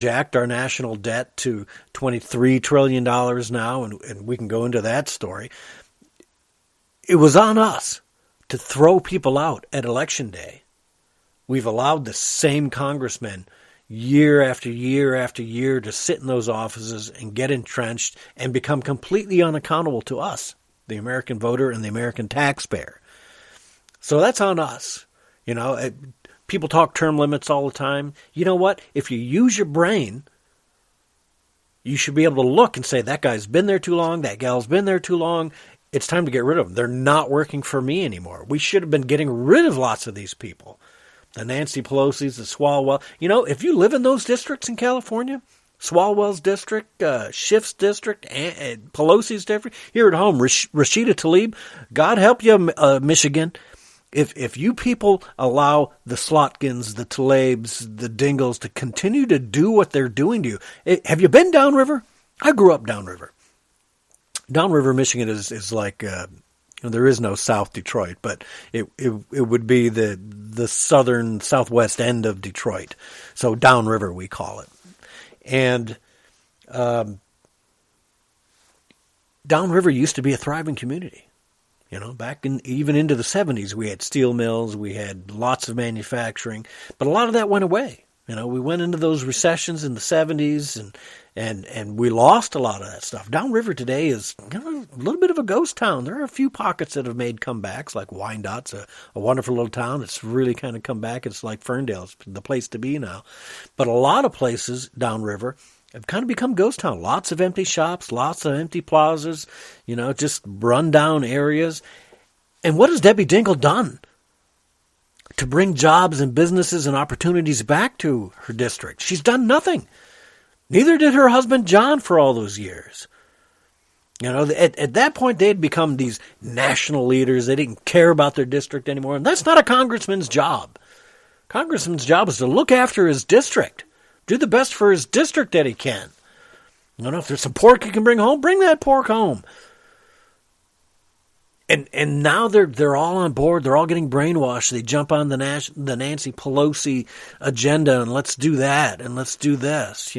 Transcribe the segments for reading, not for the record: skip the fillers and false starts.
jacked our national debt to $23 trillion now, and we can go into that story. It was on us to throw people out at Election Day. We've allowed the same congressmen year after year after year to sit in those offices and get entrenched and become completely unaccountable to us, the American voter and the American taxpayer. So that's on us. People talk term limits all the time. You know what? If you use your brain, you should be able to look and say, that guy's been there too long, that gal's been there too long. It's time to get rid of them. They're not working for me anymore. We should have been getting rid of lots of these people. The Nancy Pelosi's, the Swalwell. If you live in those districts in California, Swalwell's district, Schiff's district, and Pelosi's district, here at home, Rashida Tlaib, God help you, Michigan. If you people allow the Slotkins, the Tlaibs, the Dingles to continue to do what they're doing to you, have you been downriver? I grew up downriver. Downriver, Michigan is like there is no South Detroit, but it would be the southern southwest end of Detroit. So downriver we call it, and downriver used to be a thriving community. Back even into the 70s, we had steel mills, we had lots of manufacturing, but a lot of that went away. We went into those recessions in the 70s, and we lost a lot of that stuff. Downriver today is a little bit of a ghost town. There are a few pockets that have made comebacks, like Wyandott's a wonderful little town that's really kind of come back. It's like Ferndale. It's the place to be now. But a lot of places downriver have kind of become ghost town. Lots of empty shops, lots of empty plazas, just run down areas. And what has Debbie Dingell done to bring jobs and businesses and opportunities back to her district? She's done nothing. Neither did her husband John for all those years. At that point, they had become these national leaders. They didn't care about their district anymore. And that's not a congressman's job. Congressman's job is to look after his district. Do the best for his district that he can. If there's some pork he can bring home, bring that pork home. And now they're all on board. They're all getting brainwashed. They jump on the Nancy Pelosi agenda, and let's do that, and let's do this.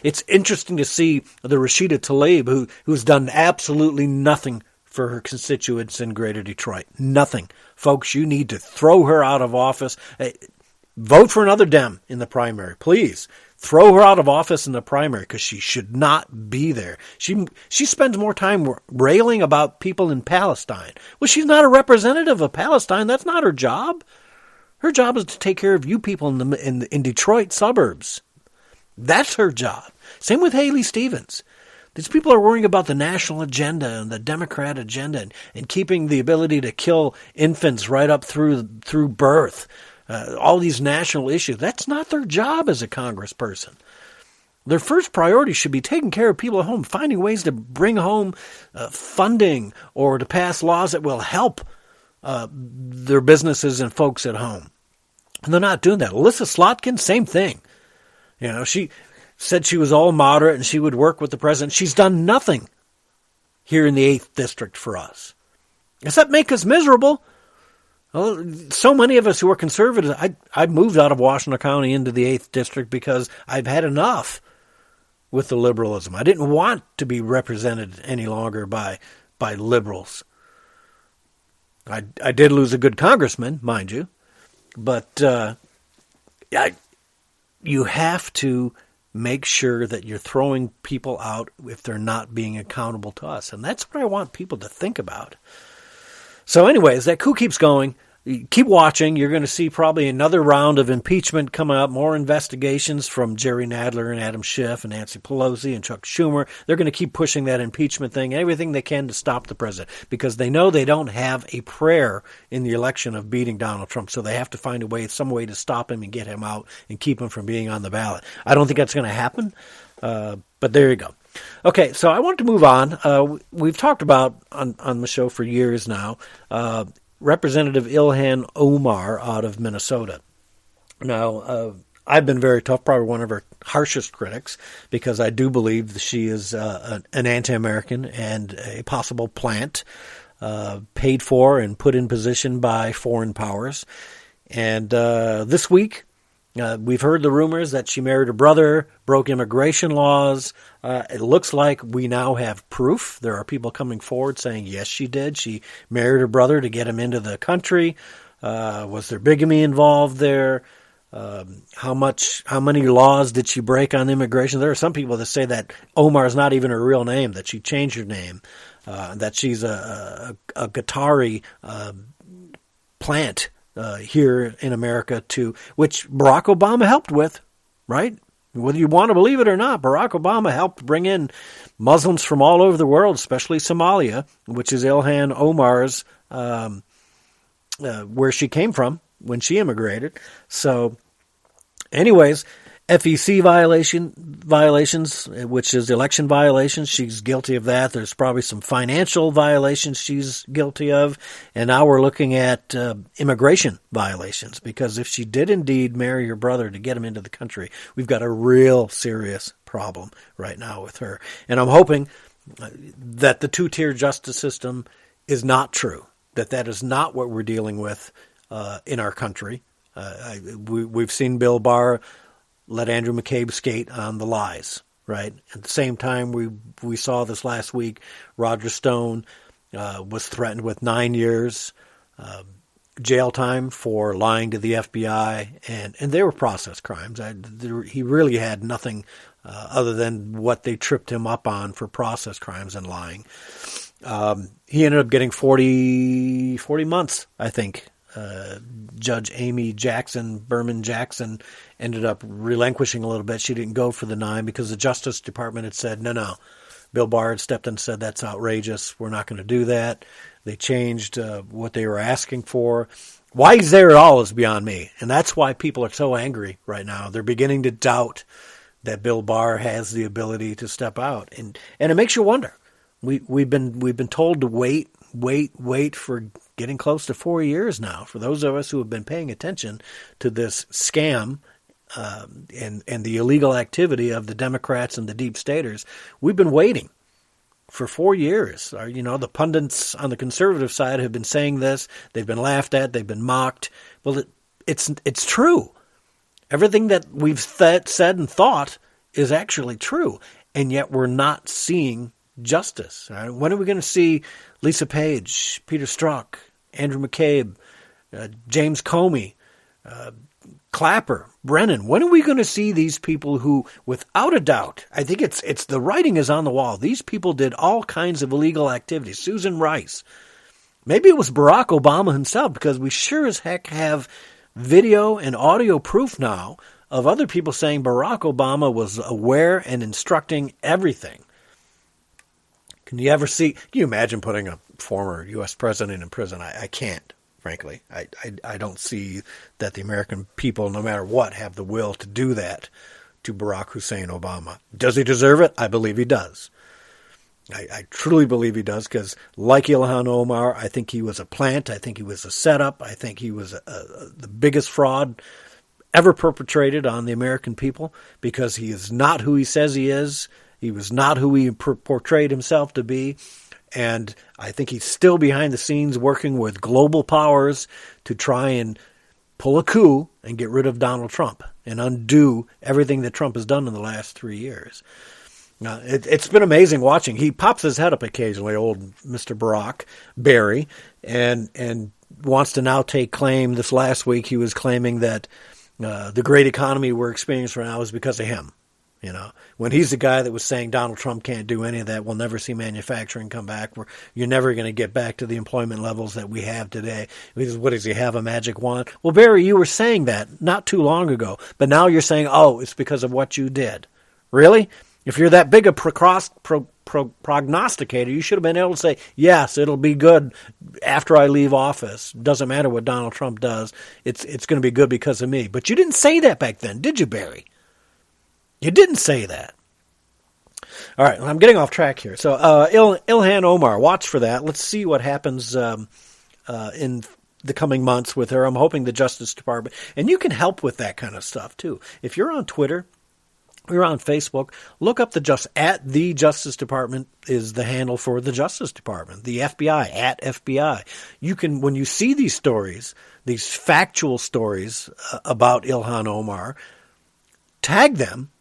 It's interesting to see the Rashida Tlaib, who's done absolutely nothing for her constituents in Greater Detroit. Nothing, folks. You need to throw her out of office. Vote for another Dem in the primary, please. Throw her out of office in the primary because she should not be there. She spends more time railing about people in Palestine. Well, she's not a representative of Palestine. That's not her job. Her job is to take care of you people in Detroit suburbs. That's her job. Same with Haley Stevens. These people are worrying about the national agenda and the Democrat agenda and keeping the ability to kill infants right up through birth. All these national issues. That's not their job as a congressperson. Their first priority should be taking care of people at home, finding ways to bring home funding or to pass laws that will help their businesses and folks at home. And they're not doing that. Alyssa Slotkin, same thing. She said she was all moderate and she would work with the president. She's done nothing here in the 8th District for us, except make us miserable. Well, so many of us who are conservatives, I moved out of Washington County into the 8th District because I've had enough with the liberalism. I didn't want to be represented any longer by liberals. I did lose a good congressman, mind you, but you have to make sure that you're throwing people out if they're not being accountable to us. And that's what I want people to think about. So anyways, that coup keeps going. Keep watching. You're going to see probably another round of impeachment coming up, more investigations from Jerry Nadler and Adam Schiff and Nancy Pelosi and Chuck Schumer. They're going to keep pushing that impeachment thing, everything they can to stop the president, because they know they don't have a prayer in the election of beating Donald Trump, so they have to find some way to stop him and get him out and keep him from being on the ballot. I don't think that's going to happen, but there you go. Okay, so I want to move on. We've talked about on the show for years now, Representative Ilhan Omar out of Minnesota. Now, I've been very tough, probably one of her harshest critics, because I do believe that she is an anti-American and a possible plant paid for and put in position by foreign powers. And this week, We've heard the rumors that she married her brother, broke immigration laws. It looks like we now have proof. There are people coming forward saying, yes, she did. She married her brother to get him into the country. Was there bigamy involved there? How many laws did she break on immigration? There are some people that say that Omar is not even her real name, that she changed her name, that she's a Qatari plant here in America, which Barack Obama helped with, right? Whether you want to believe it or not, Barack Obama helped bring in Muslims from all over the world, especially Somalia, which is Ilhan Omar's, where she came from when she immigrated. So, anyways, FEC violations, which is election violations, she's guilty of that. There's probably some financial violations she's guilty of. And now we're looking at immigration violations, because if she did indeed marry her brother to get him into the country, we've got a real serious problem right now with her. And I'm hoping that the two-tier justice system is not true, that is not what we're dealing with in our country. We've seen Bill Barr let Andrew McCabe skate on the lies, right? At the same time, we saw this last week, Roger Stone was threatened with 9 years jail time for lying to the FBI, and they were process crimes. He really had nothing other than what they tripped him up on for process crimes and lying. He ended up getting 40 months, I think. Judge Amy Berman Jackson ended up relinquishing a little bit. She didn't go for the 9 because the Justice Department had said, no. Bill Barr had stepped in and said, that's outrageous. We're not going to do that. They changed what they were asking for. Why he's there at all is beyond me. And that's why people are so angry right now. They're beginning to doubt that Bill Barr has the ability to step out. And it makes you wonder. We've been told to wait for getting close to 4 years now. For those of us who have been paying attention to this scam and the illegal activity of the Democrats and the deep staters, we've been waiting for 4 years. The pundits on the conservative side have been saying this. They've been laughed at. They've been mocked. Well, it's true. Everything that we've said and thought is actually true, and yet we're not seeing justice. When are we going to see Lisa Page, Peter Strzok, Andrew McCabe, James Comey, Clapper, Brennan? When are we going to see these people who, without a doubt, I think it's the writing is on the wall. These people did all kinds of illegal activities. Susan Rice. Maybe it was Barack Obama himself, because we sure as heck have video and audio proof now of other people saying Barack Obama was aware and instructing everything. Can you imagine putting a former U.S. president in prison? I can't, frankly. I don't see that the American people, no matter what, have the will to do that to Barack Hussein Obama. Does he deserve it? I believe he does. I truly believe he does, because like Ilhan Omar, I think he was a plant. I think he was a setup. I think he was the biggest fraud ever perpetrated on the American people, because he is not who he says he is. He was not who he portrayed himself to be. And I think he's still behind the scenes working with global powers to try and pull a coup and get rid of Donald Trump and undo everything that Trump has done in the last 3 years. Now, it's been amazing watching. He pops his head up occasionally, old Mr. Barry, and wants to now take claim. This last week he was claiming that the great economy we're experiencing right now is because of him. When he's the guy that was saying Donald Trump can't do any of that, we'll never see manufacturing come back. You're never going to get back to the employment levels that we have today. What does he have, a magic wand? Well, Barry, you were saying that not too long ago, but now you're saying, it's because of what you did. Really? If you're that big a prognosticator, you should have been able to say, yes, it'll be good after I leave office. Doesn't matter what Donald Trump does. It's going to be good because of me. But you didn't say that back then, did you, Barry? You didn't say that. All right, I'm getting off track here. So Ilhan Omar, watch for that. Let's see what happens in the coming months with her. I'm hoping the Justice Department, and you can help with that kind of stuff too. If you're on Twitter, We're on Facebook. Look up at the Justice Department is the handle for the Justice Department. The FBI at FBI. You can, when you see these stories, these factual stories about Ilhan Omar, tag them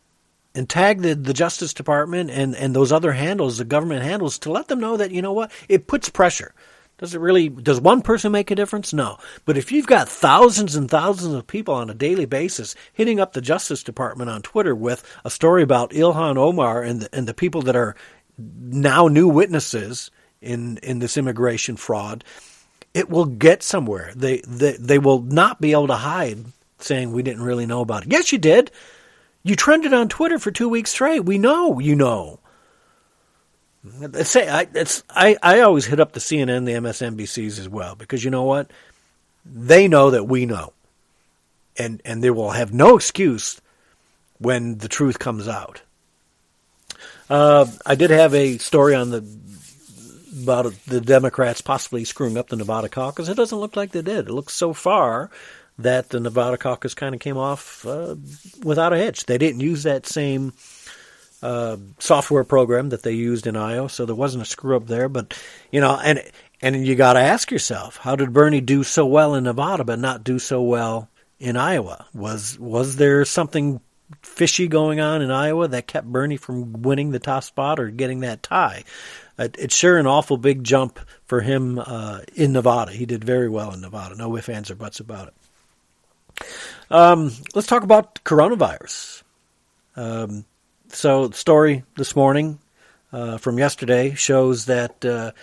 and tag the Justice Department and those other handles, the government handles, to let them know that, you know what, it puts pressure. Does one person make a difference? No. But if you've got thousands and thousands of people on a daily basis hitting up the Justice Department on Twitter with a story about Ilhan Omar and the people that are now new witnesses in this immigration fraud, it will get somewhere. They will not be able to hide saying we didn't really know about it. Yes, you did. You trended on Twitter for 2 weeks straight. We know you know. I always hit up the CNN, the MSNBCs as well, because you know what? They know that we know. And they will have no excuse when the truth comes out. I did have a story about the Democrats possibly screwing up the Nevada caucus. It doesn't look like they did. It looks so far that the Nevada caucus kind of came off without a hitch. They didn't use that same software program that they used in Iowa, so there wasn't a screw up there. But and you got to ask yourself, how did Bernie do so well in Nevada but not do so well in Iowa? Was there something fishy going on in Iowa that kept Bernie from winning the top spot or getting that tie? It's sure an awful big jump for him in Nevada. He did very well in Nevada. No ifs, ands, or buts about it. Let's talk about coronavirus. So the story this morning from yesterday shows that the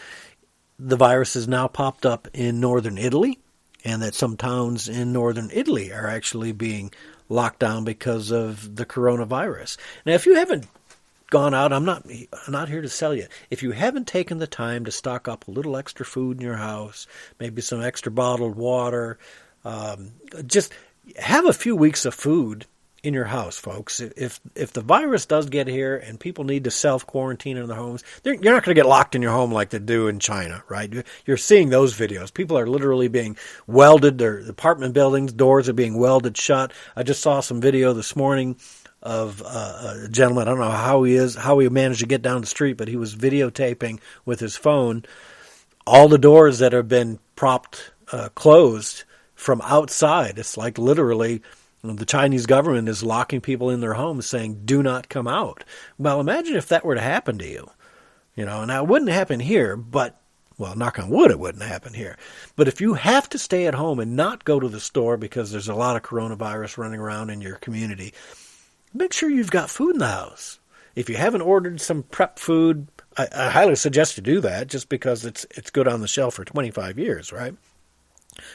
virus has now popped up in northern Italy, and that some towns in northern Italy are actually being locked down because of the coronavirus. Now, if you haven't gone out, I'm not here to sell you. If you haven't taken the time to stock up a little extra food in your house, maybe some extra bottled water, just have a few weeks of food in your house, folks. If the virus does get here and people need to self-quarantine in their homes, you're not going to get locked in your home like they do in China, right? You're seeing those videos. People are literally being welded. Their apartment buildings' doors are being welded shut. I just saw some video this morning of a gentleman. I don't know how he managed to get down the street, but he was videotaping with his phone all the doors that have been propped closed from outside. It's like literally the Chinese government is locking people in their homes saying, do not come out. Well, imagine if that were to happen to you. Now it wouldn't happen here, but, well, knock on wood, it wouldn't happen here. But if you have to stay at home and not go to the store because there's a lot of coronavirus running around in your community, make sure you've got food in the house. If you haven't ordered some prep food, I highly suggest you do that, just because it's good on the shelf for 25 years, right?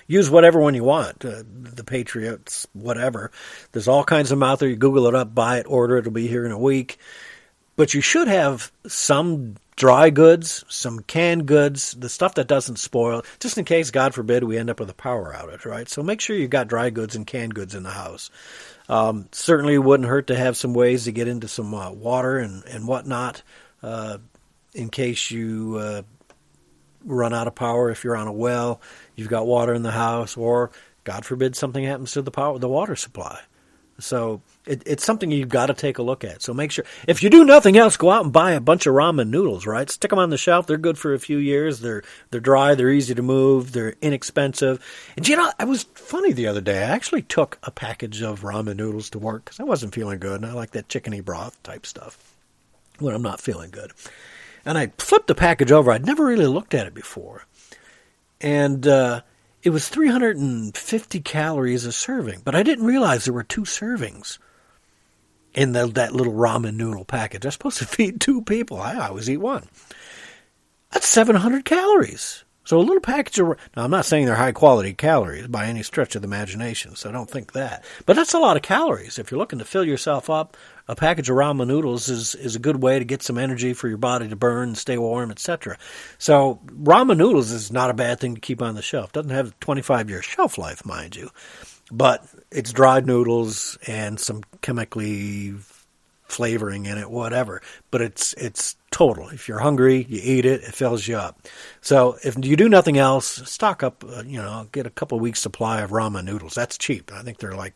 Use whatever one you want, the Patriots, whatever. There's all kinds of them out there. You Google it up, buy it, order it. It'll be here in a week. But you should have some dry goods, some canned goods, the stuff that doesn't spoil, just in case, God forbid, we end up with a power outage, right? So make sure you've got dry goods and canned goods in the house. Certainly wouldn't hurt to have some ways to get into some water and whatnot in case you run out of power. If you're on a well, you've got water in the house, or God forbid something happens to the water supply. So it's something you've got to take a look at. So make sure, if you do nothing else, go out and buy a bunch of ramen noodles, right? Stick them on the shelf. They're good for a few years. They're dry. They're easy to move. They're inexpensive. And I was funny the other day. I actually took a package of ramen noodles to work because I wasn't feeling good, and I like that chickeny broth type stuff when I'm not feeling good. And I flipped the package over. I'd never really looked at it before. And it was 350 calories a serving. But I didn't realize there were 2 servings in that little ramen noodle package. They're supposed to feed 2 people. I always eat 1. That's 700 calories. So a little package of... Now, I'm not saying they're high-quality calories by any stretch of the imagination, so don't think that. But that's a lot of calories. If you're looking to fill yourself up, a package of ramen noodles is a good way to get some energy for your body to burn and stay warm, etc. So ramen noodles is not a bad thing to keep on the shelf. Doesn't have a 25-year shelf life, mind you. But it's dried noodles and some chemically flavoring in it, whatever. But it's total. If you're hungry, you eat it. It fills you up. So if you do nothing else, stock up, get a couple of weeks supply of ramen noodles. That's cheap. I think they're like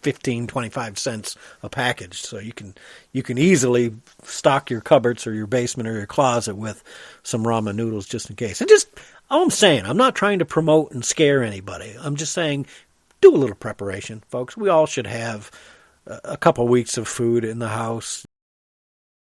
15, 25 cents a package. So you can easily stock your cupboards or your basement or your closet with some ramen noodles just in case. And just all I'm saying, I'm not trying to promote and scare anybody. I'm just saying, do a little preparation, folks. We all should have a couple weeks of food in the house.